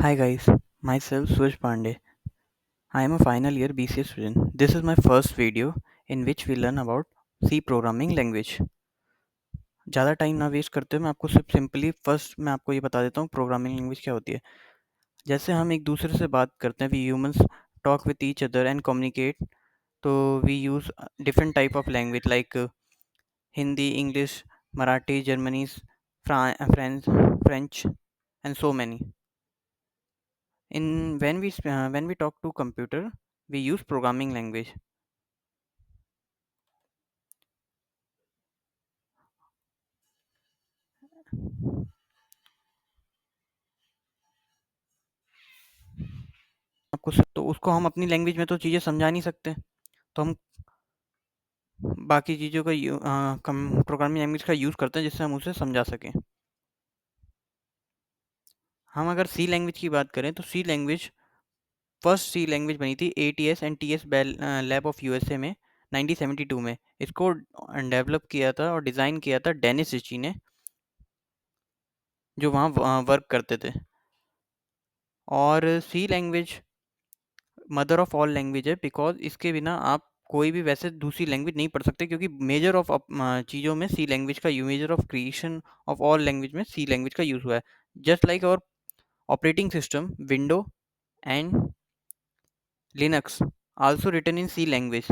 Hi guys, myself Suraj Pandey. I am a final year BCA student. This is my first video in which we learn about C programming language. ज़्यादा time ना waste करते हुए मैं आपको सिर्फ simply first मैं आपको ये बता देता हूँ प्रोग्रामिंग लैंग्वेज क्या होती है। जैसे हम एक दूसरे से बात करते हैं, we humans talk with each other and communicate, तो we use different type of language like Hindi, English, Marathi, German, French and so many. In when we talk to computer, we use programming language. आपको तो उसको हम अपनी language में तो चीज़ें समझा नहीं सकते, तो हम बाकी चीज़ों का प्रोग्रामिंग लैंग्वेज का यूज़ करते हैं जिससे हम उसे समझा सकें. हम अगर सी लैंग्वेज की बात करें तो C language first C language बनी थी ATS and TS Bell Lab of USA में 1972 में. इसको डेवलप किया था और डिज़ाइन किया था डेनिस रिची ने, जो वहाँ वर्क करते थे. और C language mother of all language है बिकॉज इसके बिना आप कोई भी वैसे दूसरी लैंग्वेज नहीं पढ़ सकते, क्योंकि मेजर ऑफ चीज़ों में सी लैंग्वेज का major of creation of all language में सी लैंग्वेज का यूज़ हुआ है. Just like our operating system window and Linux also written in C language.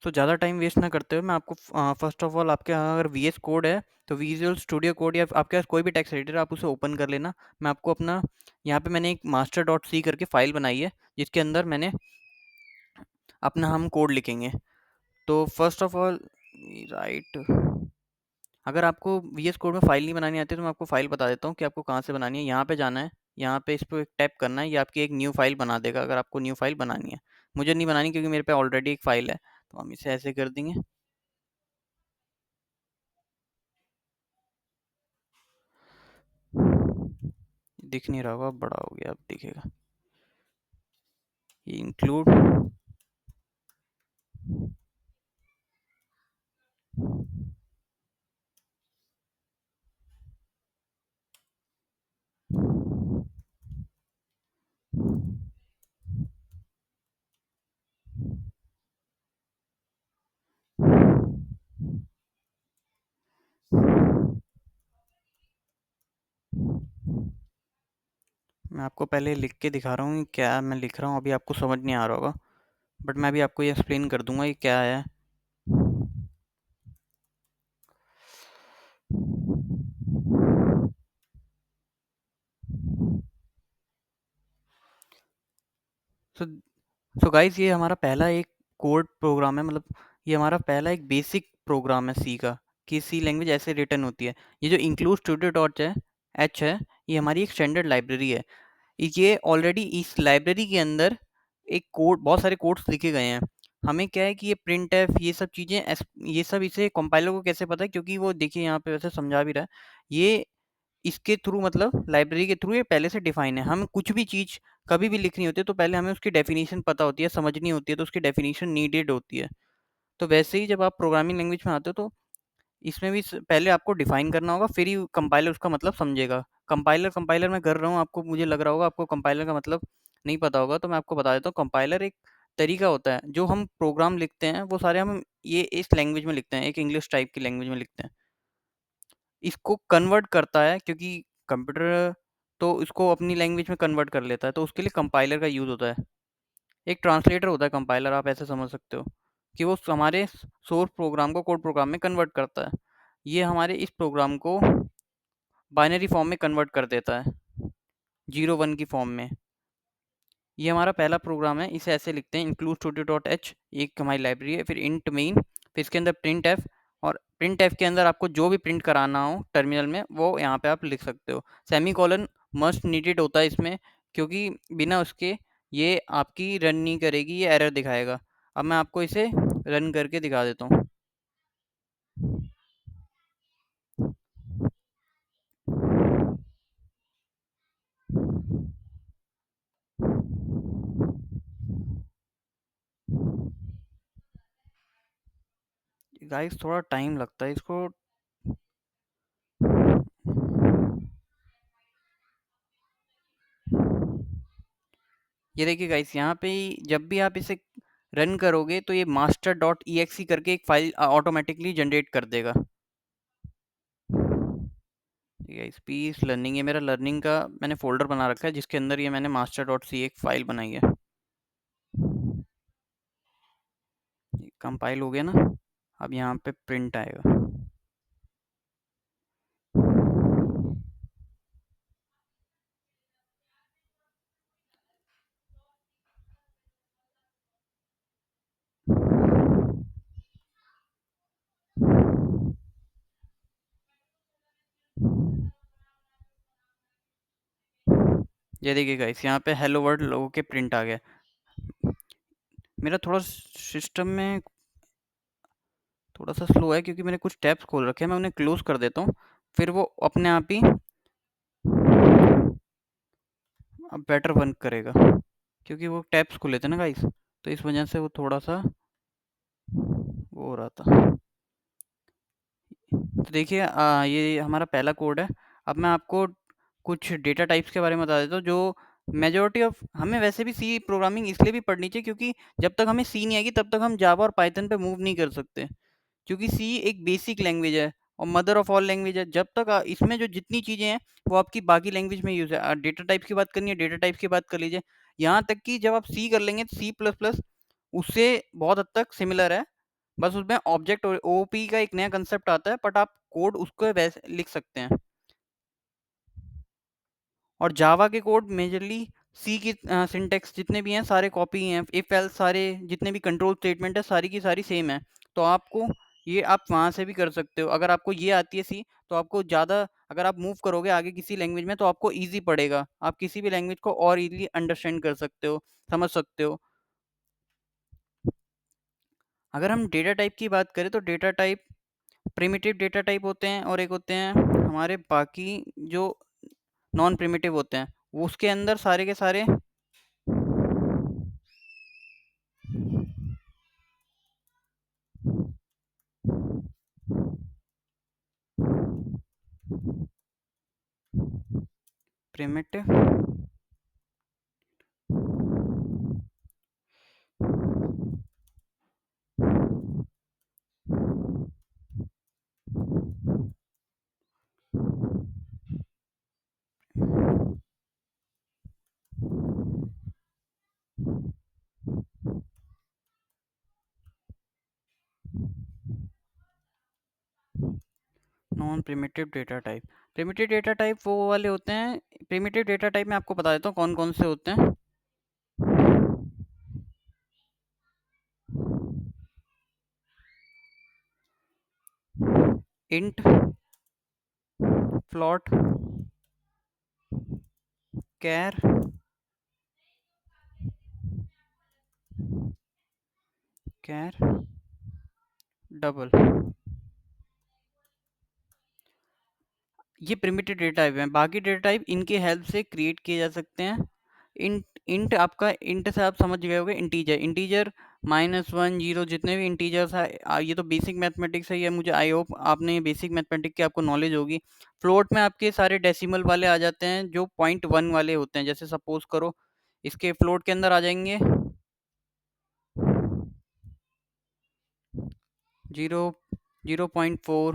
तो ज़्यादा टाइम वेस्ट ना करते हुए मैं आपको फर्स्ट ऑफ ऑल, आपके यहाँ अगर VS कोड है तो विजुअल स्टूडियो कोड या आपके पास कोई भी टेक्स्ट एडिटर, आप उसे ओपन कर लेना. मैं आपको अपना यहाँ पे मैंने एक मास्टर डॉट सी करके फाइल बनाई है जिसके अंदर मैंने अपना हम कोड लिखेंगे. तो फर्स्ट ऑफ ऑल राइट, अगर आपको VS कोड में फाइल नहीं बनानी आती तो मैं आपको फाइल बता देता हूँ कि आपको कहाँ से बनानी है. यहाँ पे जाना है, यहाँ पे इस पर टैप करना है, ये आपकी एक न्यू फाइल बना देगा अगर आपको न्यू फाइल बनानी है. मुझे नहीं बनानी क्योंकि मेरे पे ऑलरेडी एक फाइल है, तो हम इसे ऐसे कर देंगे. दिख नहीं रहा होगा, बड़ा हो गया, अब दिखेगा. ये इंक्लूड, मैं आपको पहले लिख के दिखा रहा हूँ क्या मैं लिख रहा हूँ. अभी आपको समझ नहीं आ रहा होगा, बट मैं अभी आपको ये एक्सप्लेन कर दूंगा ये क्या है. सो सो गाइस, ये हमारा पहला एक कोड प्रोग्राम है, मतलब ये हमारा पहला एक बेसिक प्रोग्राम है सी का, कि सी लैंग्वेज ऐसे रिटर्न होती है. ये जो इंक्लूड स्टूडियो डॉट है एच है, ये हमारी एक स्टैंडर्ड लाइब्रेरी है. ये ऑलरेडी इस लाइब्रेरी के अंदर एक कोड, बहुत सारे कोड्स लिखे गए हैं. हमें क्या है कि ये प्रिंट एफ, ये सब चीज़ें, ये सब इसे कंपाइलर को कैसे पता है, क्योंकि वो देखिए यहाँ पे वैसे समझा भी रहा है. ये इसके थ्रू, मतलब लाइब्रेरी के थ्रू ये पहले से डिफाइन है. हम कुछ भी चीज़ कभी भी लिखनी होती है तो पहले हमें उसकी डेफिनेशन पता होती है, समझनी होती है, तो उसकी डेफिनेशन नीडेड होती है. तो वैसे ही जब आप प्रोग्रामिंग लैंग्वेज में आते हो तो इसमें भी पहले आपको डिफाइन करना होगा, फिर ही कंपाइलर उसका मतलब समझेगा. कंपाइलर कंपाइलर मैं कर रहा हूँ, आपको मुझे लग रहा होगा आपको कंपाइलर का मतलब नहीं पता होगा, तो मैं आपको बता देता हूँ. कंपाइलर एक तरीका होता है, जो हम प्रोग्राम लिखते हैं वो सारे हम ये इस लैंग्वेज में लिखते हैं, एक इंग्लिश टाइप की लैंग्वेज में लिखते हैं. इसको कन्वर्ट करता है क्योंकि कंप्यूटर तो इसको अपनी लैंग्वेज में कन्वर्ट कर लेता है, तो उसके लिए कंपाइलर का यूज़ होता है. एक ट्रांसलेटर होता है कंपाइलर, आप ऐसे समझ सकते हो कि वो हमारे सोर्स प्रोग्राम को कोड प्रोग्राम में कन्वर्ट करता है. ये हमारे इस प्रोग्राम को बाइनरी फॉर्म में कन्वर्ट कर देता है, 0 1 की फॉर्म में. ये हमारा पहला प्रोग्राम है, इसे ऐसे लिखते हैं इंक्लूड स्टूडियो डॉट एच, एक हमारी लाइब्रेरी है. फिर इंट मेन, फिर इसके अंदर प्रिंट एफ, और प्रिंट एफ के अंदर आपको जो भी प्रिंट कराना हो टर्मिनल में वो यहाँ पे आप लिख सकते हो. सेमी कॉलन मस्ट नीडेड होता है इसमें, क्योंकि बिना उसके ये आपकी रन नहीं करेगी, ये एरर दिखाएगा. अब मैं आपको इसे रन करके दिखा देता हूँ. गाइस थोड़ा टाइम लगता है इसको. ये देखिए गाइस, यहाँ पे जब भी आप इसे रन करोगे तो ये मास्टर डॉट ई एक्स करके एक फाइल ऑटोमेटिकली जनरेट कर देगा। ठीक है, स्पीच लर्निंग, ये मेरा लर्निंग का मैंने फोल्डर बना रखा है जिसके अंदर ये मैंने मास्टर डॉट सी एक फाइल बनाई है। कंपाइल हो गया ना, अब यहाँ पे प्रिंट आएगा। ये देखिए गाइस, यहाँ पे हेलो वर्ल्ड लोगों के प्रिंट आ गया। मेरा थोड़ा सिस्टम में थोड़ा सा स्लो है क्योंकि मैंने कुछ टैब्स खोल रखे हैं, मैं उन्हें क्लोज कर देता हूँ, फिर वो अपने आप ही अब बेटर वर्क करेगा, क्योंकि वो टैब्स खुले थे ना गाइस, तो इस वजह से वो थोड़ा सा वो हो रहा था। तो देखिए ये हमारा पहला कोड है। अब मैं आपको कुछ डेटा टाइप्स के बारे में बता देता हूँ, जो मेजॉरिटी ऑफ हमें वैसे भी सी प्रोग्रामिंग इसलिए भी पढ़नी चाहिए क्योंकि जब तक हमें सी नहीं आएगी तब तक हम जावा और पाइथन पे मूव नहीं कर सकते, क्योंकि सी एक बेसिक लैंग्वेज है और मदर ऑफ ऑल लैंग्वेज है। जब तक इसमें जो जितनी चीज़ें हैं वो आपकी बाकी लैंग्वेज में यूज़ है। डेटा टाइप्स की बात करनी है, डेटा टाइप्स की बात कर लीजिए। यहाँ तक कि जब आप सी कर लेंगे तो सी प्लस प्लस उससे बहुत हद तक सिमिलर है, बस उसमें ऑब्जेक्ट और ओपी का एक नया कंसेप्ट आता है, बट आप कोड उसको वैसे लिख सकते हैं। और जावा के कोड मेजरली सी की सिंटेक्स जितने भी हैं सारे कॉपी हैं, इफ एल्स सारे जितने भी कंट्रोल स्टेटमेंट है सारी की सारी सेम है। तो आपको ये आप वहाँ से भी कर सकते हो, अगर आपको ये आती है सी तो आपको ज़्यादा, अगर आप मूव करोगे आगे किसी लैंग्वेज में तो आपको ईजी पड़ेगा, आप किसी भी लैंग्वेज को और इजीली अंडरस्टैंड कर सकते हो, समझ सकते हो। अगर हम डेटा टाइप की बात करें तो data type primitive data type होते हैं और एक होते हैं हमारे बाकी जो नॉन प्रिमिटिव होते हैं, वो उसके अंदर सारे के सारे primitive non primitive data type, primitive data type वो वाले होते हैं। प्रिमिटिव डेटा टाइप मैं आपको बता देता हूँ कौन कौन से होते हैं। इंट, फ्लॉट, कैर, कैर, डबल, ये प्रिमिटिव डेटा टाइप हैं। बाकी डेटा टाइप इनके हेल्प से क्रिएट किए जा सकते हैं। इंट, इंट आपका, इंट से आप समझ गए होंगे इंटीजर, इंटीजर -1 0 जितने भी इंटीजर्स है, ये तो बेसिक मैथमेटिक्स है, ये मुझे आई होप आपने ये बेसिक मैथमेटिक्स की आपको नॉलेज होगी। फ्लोट में आपके सारे डेसिमल वाले आ जाते हैं जो 0.1 वाले होते हैं, जैसे सपोज करो इसके फ्लोट के अंदर आ जाएंगे 0, 0.4,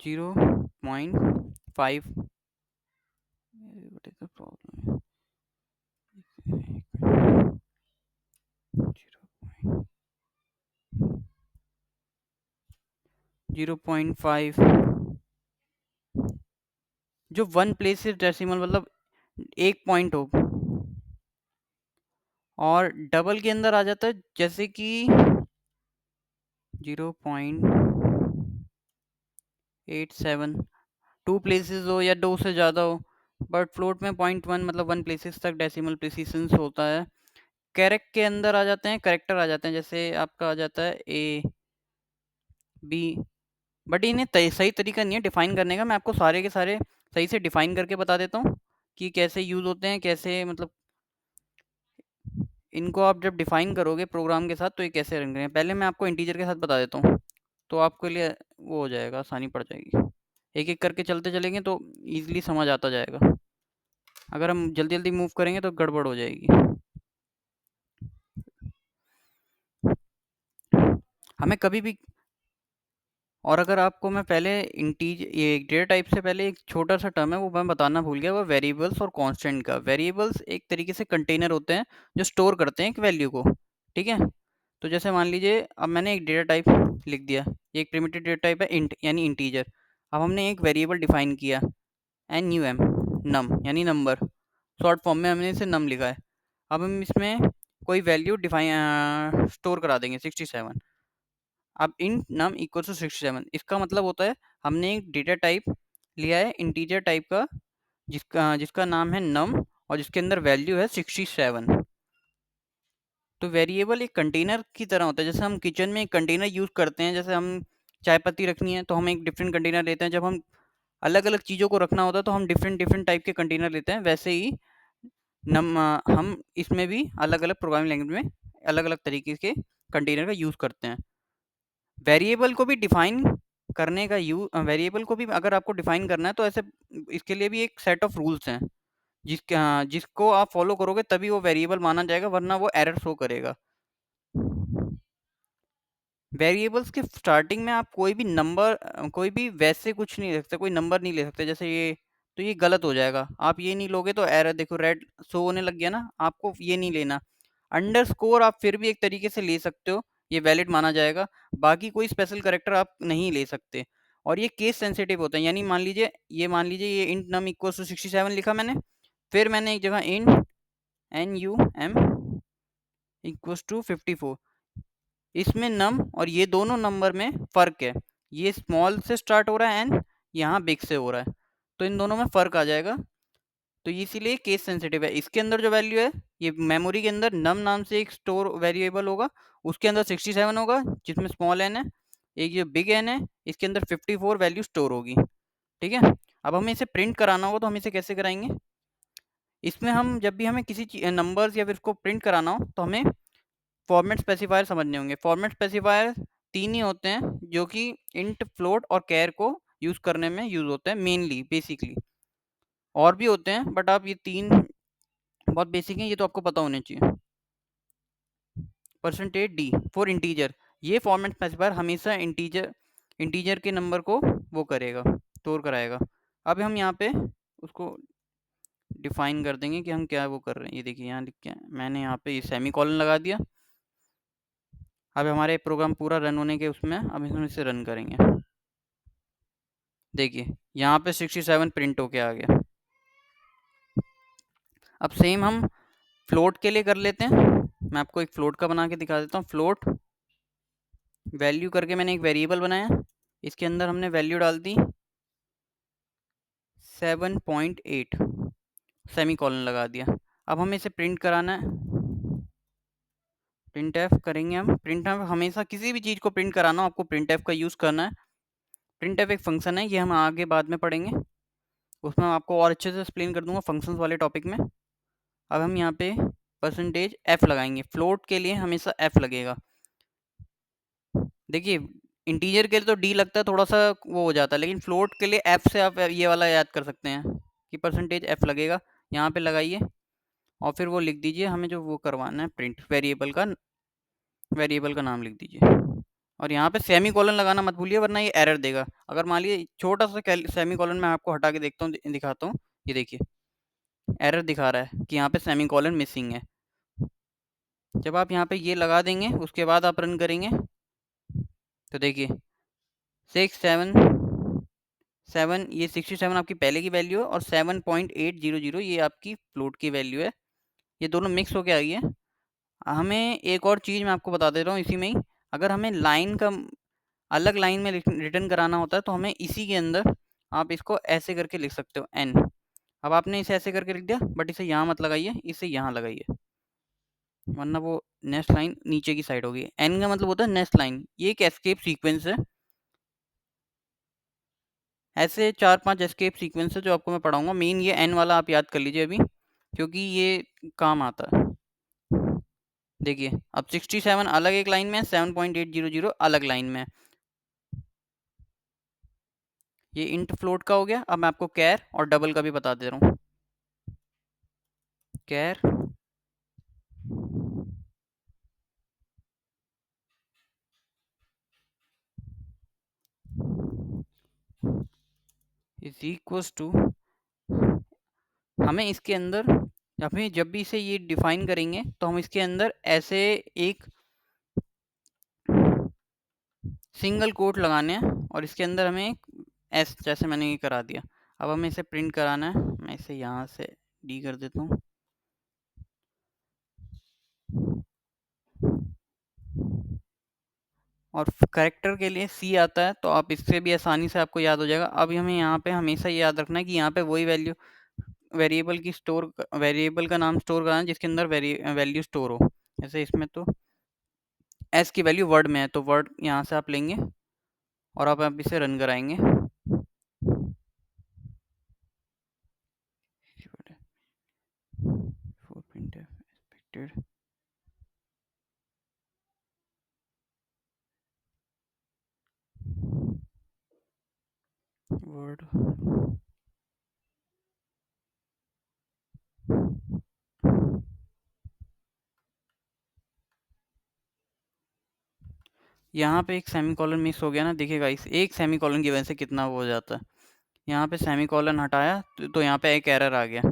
0.5, what is the problem, 0.5, जो वन प्लेसेस डेसिमल मतलब एक पॉइंट हो, और डबल के अंदर आ जाता है जैसे कि 0.87, टू प्लेसेस हो या दो से ज़्यादा हो, बट फ्लोट में 0.1 मतलब वन प्लेसेस तक डेसिमल प्रिसिशन होता है। कैरेक्ट के अंदर आ जाते हैं, करेक्टर आ जाते हैं, जैसे आपका आ जाता है ए बी, बट इन्हें सही तरीका नहीं है डिफाइन करने का। मैं आपको सारे के सारे सही से डिफाइन करके बता देता हूँ कि कैसे यूज़ होते हैं, कैसे मतलब इनको आप जब डिफाइन करोगे प्रोग्राम के साथ तो ये कैसे रन करेंगे। पहले मैं आपको इंटीजर के साथ बता देता हूँ। तो आपके लिए वो हो जाएगा, आसानी पड़ जाएगी। एक-एक करके चलते चलेंगे तो ईज़िली समझ आता जाएगा। अगर हम जल्दी-जल्दी मूव करेंगे तो गड़बड़ हो जाएगी। हमें कभी भी, और अगर आपको मैं पहले ये डेटा टाइप से पहले एक छोटा सा टर्म है वो मैं बताना भूल गया, वो वेरिएबल्स और कांस्टेंट का। वेरिएबल्स एक तरीके से कंटेनर होते हैं जो स्टोर करते हैं एक वैल्यू को, ठीक है। तो जैसे मान लीजिए अब मैंने एक डेटा टाइप लिख दिया, ये एक प्रिमिटिव डेटा टाइप है इंट यानी इंटीजर। अब हमने एक वेरिएबल डिफाइन किया एन यू एम, नम यानी नंबर, शॉर्ट फॉर्म में हमने इसे नम लिखा है। अब हम इसमें कोई वैल्यू डिफाइन स्टोर करा देंगे 67। अब इंट नम इक्वल टू 67, इसका मतलब होता है हमने एक डेटा टाइप लिया है इंटीजर टाइप का, जिसका जिसका नाम है नम और जिसके अंदर वैल्यू है 67। तो वेरिएबल एक कंटेनर की तरह होता है। जैसे हम किचन में एक कंटेनर यूज़ करते हैं, जैसे हम चाय पत्ती रखनी है तो हम एक डिफरेंट कंटेनर लेते हैं, जब हम अलग अलग चीज़ों को रखना होता है तो हम डिफरेंट डिफरेंट टाइप के कंटेनर लेते हैं। वैसे ही हम इसमें भी अलग अलग प्रोग्रामिंग लैंग्वेज में अलग अलग तरीके के कंटेनर का यूज़ करते हैं। वेरिएबल को भी डिफाइन करने का वेरिएबल को भी अगर आपको डिफाइन करना है तो ऐसे इसके लिए भी एक सेट ऑफ रूल्स हैं, जिसको आप फॉलो करोगे तभी वो वेरिएबल माना जाएगा, वरना वो एरर शो करेगा। वेरिएबल्स के स्टार्टिंग में आप कोई भी नंबर, कोई भी वैसे कुछ नहीं रख सकते, कोई नंबर नहीं ले सकते। जैसे ये, तो ये गलत हो जाएगा। आप ये नहीं लोगे तो एरर देखो रेड शो होने लग गया ना, आपको ये नहीं लेना। अंडरस्कोर आप फिर भी एक तरीके से ले सकते हो, ये वैलिड माना जाएगा। बाकी कोई स्पेशल कैरेक्टर आप नहीं ले सकते, और ये केस सेंसिटिव होता है। यानी मान लीजिए ये इंट नम इक्वल्स टू 67 लिखा मैंने, फिर मैंने एक जगह int N U M equals to 54, इसमें नम और ये दोनों नंबर में फ़र्क है। ये स्मॉल से स्टार्ट हो रहा है एन, यहाँ बिग से हो रहा है, तो इन दोनों में फ़र्क आ जाएगा। तो इसीलिए केस सेंसिटिव है। इसके अंदर जो वैल्यू है, ये मेमोरी के अंदर नम नाम से एक स्टोर वेरिएबल होगा, उसके अंदर 67 होगा जिसमें स्मॉल एन है। एक जो बिग एन है, इसके अंदर 54 वैल्यू स्टोर होगी, ठीक है। अब हमें इसे प्रिंट कराना होगा, तो हम इसे कैसे कराएंगे? इसमें हम जब भी हमें किसी नंबर्स या फिर उसको प्रिंट कराना हो तो हमें फॉर्मेट स्पेसिफायर समझने होंगे। फॉर्मेट स्पेसिफायर 3 ही होते हैं, जो कि इंट, फ्लोट और कैर को यूज़ करने में यूज़ होते हैं मेनली, बेसिकली। और भी होते हैं बट आप ये 3 बहुत बेसिक हैं, ये तो आपको पता होने चाहिए। परसेंटेज डी फॉर इंटीजर, ये फॉर्मेट स्पेसिफायर हमेशा इंटीजर के नंबर को वो करेगा, स्टोर कराएगा। अब हम यहाँ पे उसको डिफाइन कर देंगे कि हम क्या वो कर रहे हैं। ये देखिए यहाँ लिख के मैंने यहाँ पे ये सेमी कॉलन लगा दिया। अब हमारे प्रोग्राम पूरा रन होने के उसमें, अब हम इसे रन करेंगे। देखिए यहाँ पे 67 प्रिंट होके आ गया। अब सेम हम फ्लोट के लिए कर लेते हैं। मैं आपको एक फ्लोट का बना के दिखा देता हूँ। फ्लोट वैल्यू करके मैंने एक वेरिएबल बनाया, इसके अंदर हमने वैल्यू डाल दी 7.8, सेमी कॉलन लगा दिया। अब हमें इसे प्रिंट कराना है, प्रिंट एफ करेंगे हम। प्रिंट एफ हमेशा किसी भी चीज़ को प्रिंट कराना हो आपको प्रिंट एफ का यूज़ करना है। प्रिंट एफ एक फंक्शन है, ये हम आगे बाद में पढ़ेंगे, उसमें मैं आपको और अच्छे से एक्सप्लेन कर दूंगा फंक्शंस वाले टॉपिक में। अब हम यहाँ पे परसेंटेज एफ लगाएंगे। फ्लोट के लिए हमेशा एफ लगेगा। देखिए इंटीजर के लिए तो डी लगता है, थोड़ा सा वो हो जाता है, लेकिन फ्लोट के लिए एफ से आप ये वाला याद कर सकते हैं कि परसेंटेज एफ लगेगा। यहाँ पे लगाइए और फिर वो लिख दीजिए हमें जो वो करवाना है प्रिंट, वेरिएबल का नाम लिख दीजिए। और यहाँ पे सेमी कॉलन लगाना मत भूलिए, वरना ये एरर देगा। अगर मान लीजिए छोटा सा सेमी कॉलन मैं आपको हटा के देखता हूँ, दिखाता हूँ। ये देखिए एरर दिखा रहा है कि यहाँ पे सेमी कॉलन मिसिंग है। जब आप यहाँ पे ये लगा देंगे उसके बाद आप रन करेंगे तो देखिए 677, ये 67 आपकी पहले की वैल्यू है और 7.800 ये आपकी फ्लोट की वैल्यू है। ये दोनों मिक्स होके आई है। हमें एक और चीज़ मैं आपको बता दे रहा हूँ इसी में ही, अगर हमें लाइन का अलग लाइन में रिटर्न कराना होता है तो हमें इसी के अंदर आप इसको ऐसे करके लिख सकते हो एन। अब आपने इसे ऐसे करके लिख दिया, बट इसे यहाँ मत लगाइए, इसे यहाँ लगाइए, वरना वो नेक्स्ट लाइन नीचे की साइड होगी। एन का मतलब होता है नेक्स्ट लाइन। ये एक एस्केप सीक्वेंस है। ऐसे 4-5 एस्केप सीक्वेंस है जो आपको मैं पढ़ाऊंगा। मेन ये एन वाला आप याद कर लीजिए अभी, क्योंकि ये काम आता है। देखिए अब 67 अलग एक लाइन में है, 7.800 अलग लाइन में है। ये इंट फ्लोट का हो गया। अब मैं आपको कैर और डबल का भी बता दे रहा हूँ। कैर इज इक्वल्स टू, हमें इसके अंदर, हमें जब भी इसे ये डिफाइन करेंगे तो हम इसके अंदर ऐसे एक सिंगल कोट लगाने हैं और इसके अंदर हमें एक एस, जैसे मैंने ये करा दिया। अब हमें इसे प्रिंट कराना है। मैं इसे यहाँ से डी कर देता हूँ। और करेक्टर के लिए सी आता है, तो आप इससे भी आसानी से आपको याद हो जाएगा। अब हमें यहाँ पे हमेशा याद रखना है कि यहाँ पे वही वैल्यू, वेरिएबल की स्टोर, वेरिएबल का नाम स्टोर कराना जिसके अंदर वैल्यू स्टोर हो। जैसे इसमें तो एस की वैल्यू वर्ड में है, तो वर्ड यहाँ से आप लेंगे और आप इसे रन कराएंगे। वर्ड यहाँ पे एक सेमीकोलन मिस हो गया ना, देखिएगा इस एक सेमीकोलन की वजह से कितना वो हो जाता है। यहाँ पे सेमीकोलन हटाया तो यहाँ पे एक एरर आ गया।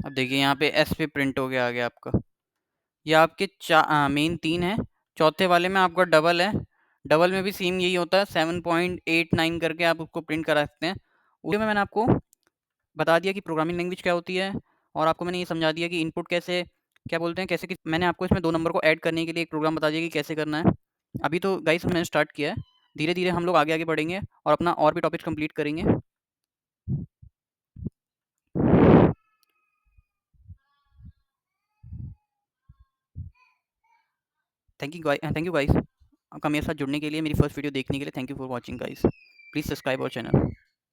अब देखिए यहाँ पे एस पे प्रिंट हो गया, आ गया आपका। ये आपके मेन 3 है। चौथे वाले में आपका डबल है। डबल में भी सेम यही होता है, 7.89 करके आप उसको प्रिंट करा सकते हैं। उसमें मैंने आपको बता दिया कि प्रोग्रामिंग लैंग्वेज क्या होती है, और आपको मैंने ये समझा दिया कि इनपुट कैसे, क्या बोलते हैं, कैसे कि मैंने आपको इसमें 2 नंबर को ऐड करने के लिए एक प्रोग्राम बता दिया कि कैसे करना है। अभी तो गाइस मैंने स्टार्ट किया है, धीरे-धीरे हम लोग आगे-आगे बढ़ेंगे और अपना और भी टॉपिक्स कंप्लीट करेंगे। थैंक यू गाइस, आपका मेरे साथ जुड़ने के लिए, मेरी फर्स्ट वीडियो देखने के लिए। Thank you for watching guys. Please subscribe our channel.